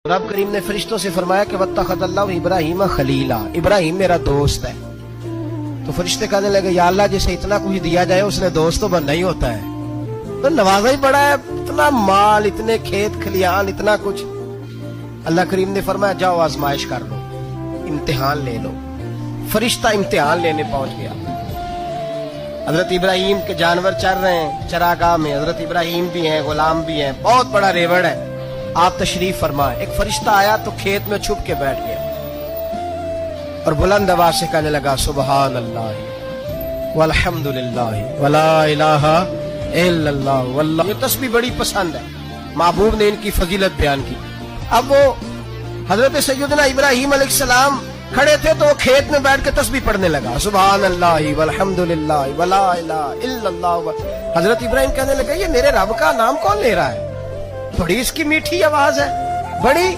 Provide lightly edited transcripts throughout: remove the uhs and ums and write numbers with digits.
रब करीम ने फरिश्तों से फरमाया कि वत्तखज़ल्लाहु इब्राहीम खलीला, इब्राहिम मेरा दोस्त है। तो फरिश्ते कहने लगे या अल्लाह जिसे इतना कुछ दिया जाए उसने दोस्त तो बनना ही होता है, तो नवाजा ही बड़ा है, इतना माल, इतने खेत खलियान, इतना कुछ। अल्लाह करीम ने फरमाया जाओ आजमाइश कर लो, इम्तिहान ले लो। फरिश्ता इम्तिहान लेने पहुंच गया। हजरत इब्राहिम के जानवर चर रहे हैं चरागाह में, हजरत इब्राहिम भी हैं, गुलाम भी हैं, बहुत बड़ा रेवड़ है। आप तशरीफ फरमाए। एक फरिश्ता आया तो खेत में छुप के बैठ गया और बुलंद आवाज से कहने लगा सुबहान अल्लाह वल्हम्दुलिल्लाह वला इलाहा इल्लल्लाह वल्लाह। ये तस्बीह बड़ी पसंद है, महबूब ने इनकी फजीलत बयान की। अब वो हजरत सैयदना इब्राहिम अलैहिस्सलाम खड़े थे तो वो खेत में बैठ के तस्बीह पढ़ने लगा सुबहान अल्लाह वल्हम्दुलिल्लाह वला इलाहा इल्लल्लाह। हजरत इब्राहिम कहने लगे ये मेरे रब का नाम कौन ले रहा है, बड़ी इसकी मीठी आवाज है, बड़ी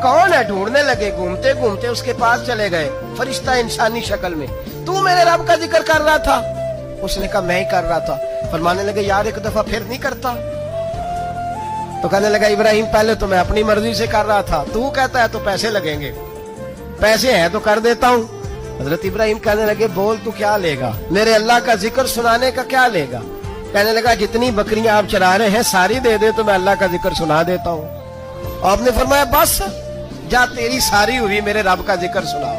कौन है। ढूंढने लगे, घूमते घूमते उसके पास चले गए। फरिश्ता इंसानी शक्ल में, तू मेरे रब का जिक्र कर रहा था? उसने कहा मैं ही कर रहा था। फरमाने लगे यार एक दफा फिर नहीं करता? तो कहने लगा इब्राहिम पहले तो मैं अपनी मर्जी से कर रहा था, तू कहता है तो पैसे लगेंगे, पैसे हैं तो कर देता हूँ। हजरत इब्राहिम कहने लगे बोल तू क्या लेगा, मेरे अल्लाह का जिक्र सुनाने का क्या लेगा? कहने लगा जितनी बकरियां आप चरा रहे हैं सारी दे दे तो मैं अल्लाह का जिक्र सुना देता हूँ। आपने फरमाया बस जा तेरी सारी हुई, मेरे रब का जिक्र सुना।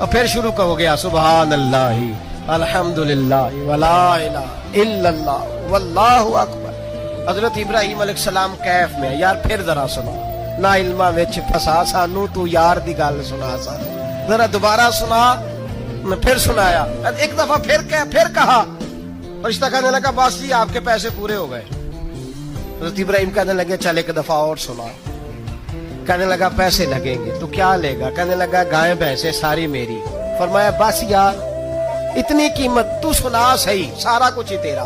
और फिर शुरू हो गया सुबहान अल्लाह अल्हम्दुलिल्लाह वला इलाहा इल्लल्लाह वल्लाहु अकबर। हजरत इब्राहिम अलैहिस्सलाम कैफ में, यार फिर जरा सुना, ना इल्मा विच फसा सानू, तू यार दी गल सुना सा, जरा दोबारा सुना। मैं फिर सुनाया, एक दफा फिर कहा। फरिश्ता कहने लगा बस जी आपके पैसे पूरे हो गए। हजरत इब्राहिम कहने लगे चल एक दफा और सुना। कहने लगा पैसे लगेंगे, तो क्या लेगा? कहने लगा गाय भैंसे सारी मेरी। फरमाया बस यार इतनी कीमत, तू सुना सही, सारा कुछ ही तेरा।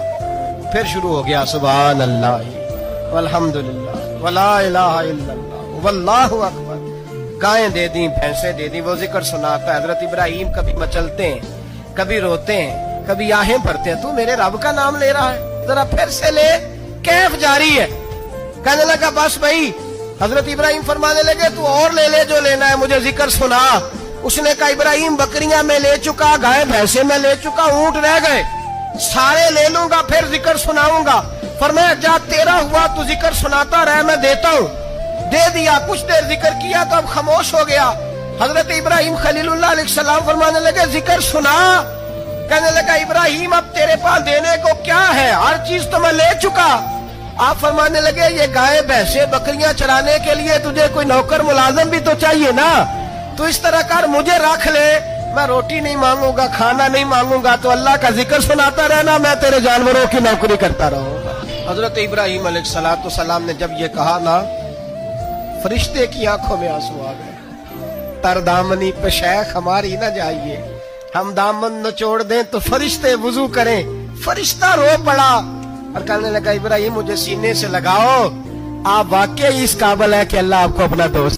फिर शुरू हो गया सुभान अल्लाह वल्हम्दुलिल्लाह वला इलाहा इल्लल्लाह वल्लाहु अकबर। गायें दे दी, भैंसे दे दी, वो जिक्र सुनाता है। हजरत इब्राहिम कभी मचलते हैं, कभी रोते हैं, कभी आहें भरते हैं, तू मेरे रब का नाम ले रहा है, जरा फिर से ले। कैफ जारी है। कहने लगा बस भाई। हजरत इब्राहिम फरमाने लगे तू और ले ले जो लेना है, मुझे जिक्र सुना। उसने कहा इब्राहिम बकरियां मैं ले चुका, गाय भैंसे मैं ले चुका, ऊंट रह गए, सारे ले लूंगा फिर जिक्र सुनाऊंगा। फरमाया जा तेरा हुआ तू जिक्र सुनाता रह, मैं देता हूँ। दे दिया, कुछ देर जिक्र किया तो अब खामोश हो गया। हजरत इब्राहिम खलीलुल्लाह अलैहिस्सलाम फरमाने लगे जिक्र सुना। कहने लगा इब्राहिम अब तेरे पास देने को क्या है, हर चीज तो मैं ले चुका। आप फरमाने लगे ये गाय भैंसे बकरियां चराने के लिए तुझे कोई नौकर मुलाजिम भी तो चाहिए ना, तो इस तरह कर मुझे रख ले, मैं रोटी नहीं मांगूंगा, खाना नहीं मांगूंगा, तो अल्लाह का जिक्र सुनाता रहना, मैं तेरे जानवरों की नौकरी करता रहूंगा। हजरत इब्राहिम अलैहिस्सलाम ने जब ये कहा ना, फरिश्ते की आंखों में आंसू आ गए। तरदामनी पे शैख हमारी न जाइए, हम दामन नचोड़ दें तो फरिश्ते वुजू करें। फरिश्ता रो पड़ा और कहने लगा इब्राहिम मुझे सीने से लगाओ, आप वाकई इस काबिल है कि अल्लाह आपको अपना दोस्त